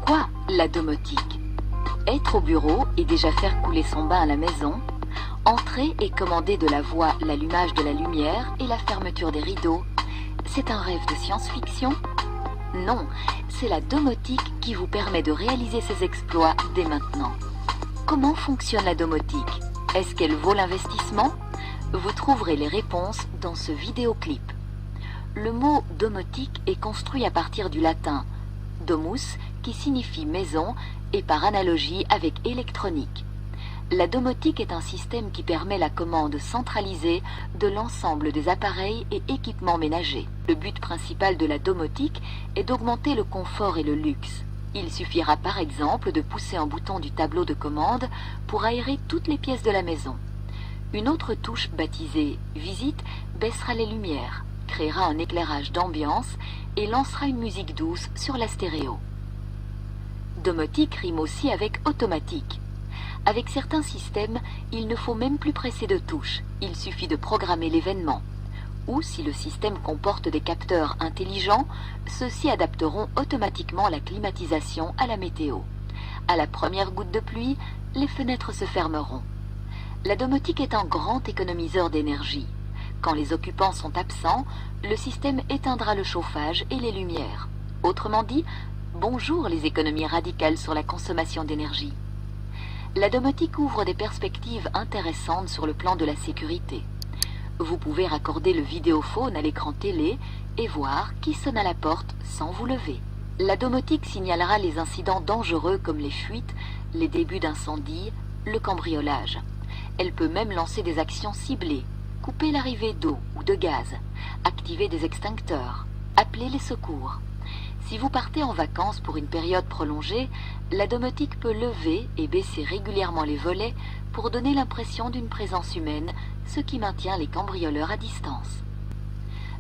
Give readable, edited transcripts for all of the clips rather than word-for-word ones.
Quoi, la domotique? Être au bureau et déjà faire couler son bain à la maison, entrer et commander de la voix l'allumage de la lumière et la fermeture des rideaux, c'est un rêve de science-fiction? Non, c'est la domotique qui vous permet de réaliser ces exploits dès maintenant. Comment fonctionne la domotique? Est-ce qu'elle vaut l'investissement? Vous trouverez les réponses dans ce vidéoclip. Le mot domotique est construit à partir du latin domus, qui signifie maison, et par analogie avec électronique. La domotique est un système qui permet la commande centralisée de l'ensemble des appareils et équipements ménagers. Le but principal de la domotique est d'augmenter le confort et le luxe. Il suffira par exemple de pousser un bouton du tableau de commande pour aérer toutes les pièces de la maison. Une autre touche baptisée « Visite » baissera les lumières, créera un éclairage d'ambiance et lancera une musique douce sur la stéréo. Domotique rime aussi avec automatique. Avec certains systèmes, il ne faut même plus presser de touches, il suffit de programmer l'événement. Ou si le système comporte des capteurs intelligents, ceux-ci adapteront automatiquement la climatisation à la météo. À la première goutte de pluie, les fenêtres se fermeront. La domotique est un grand économiseur d'énergie. Quand les occupants sont absents, le système éteindra le chauffage et les lumières. Autrement dit, bonjour les économies radicales sur la consommation d'énergie. La domotique ouvre des perspectives intéressantes sur le plan de la sécurité. Vous pouvez raccorder le vidéophone à l'écran télé et voir qui sonne à la porte sans vous lever. La domotique signalera les incidents dangereux comme les fuites, les débuts d'incendie, le cambriolage. Elle peut même lancer des actions ciblées, couper l'arrivée d'eau ou de gaz, activer des extincteurs, appeler les secours. Si vous partez en vacances pour une période prolongée, la domotique peut lever et baisser régulièrement les volets pour donner l'impression d'une présence humaine, ce qui maintient les cambrioleurs à distance.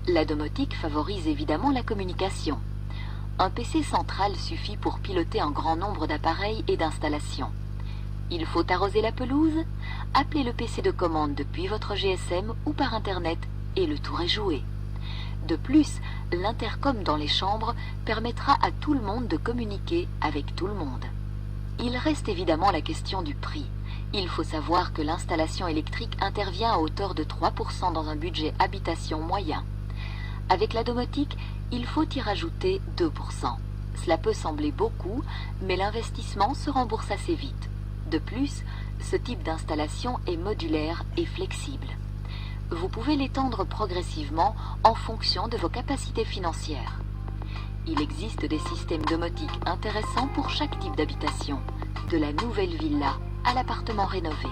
La domotique favorise évidemment la communication. Un PC central suffit pour piloter un grand nombre d'appareils et d'installations. Il faut arroser la pelouse? Appelez le PC de commande depuis votre GSM ou par Internet et le tour est joué. De plus, l'intercom dans les chambres permettra à tout le monde de communiquer avec tout le monde. Il reste évidemment la question du prix. Il faut savoir que l'installation électrique intervient à hauteur de 3% dans un budget habitation moyen. Avec la domotique, il faut y rajouter 2%. Cela peut sembler beaucoup, mais l'investissement se rembourse assez vite. De plus, ce type d'installation est modulaire et flexible. Vous pouvez l'étendre progressivement en fonction de vos capacités financières. Il existe des systèmes domotiques intéressants pour chaque type d'habitation, de la nouvelle villa à l'appartement rénové.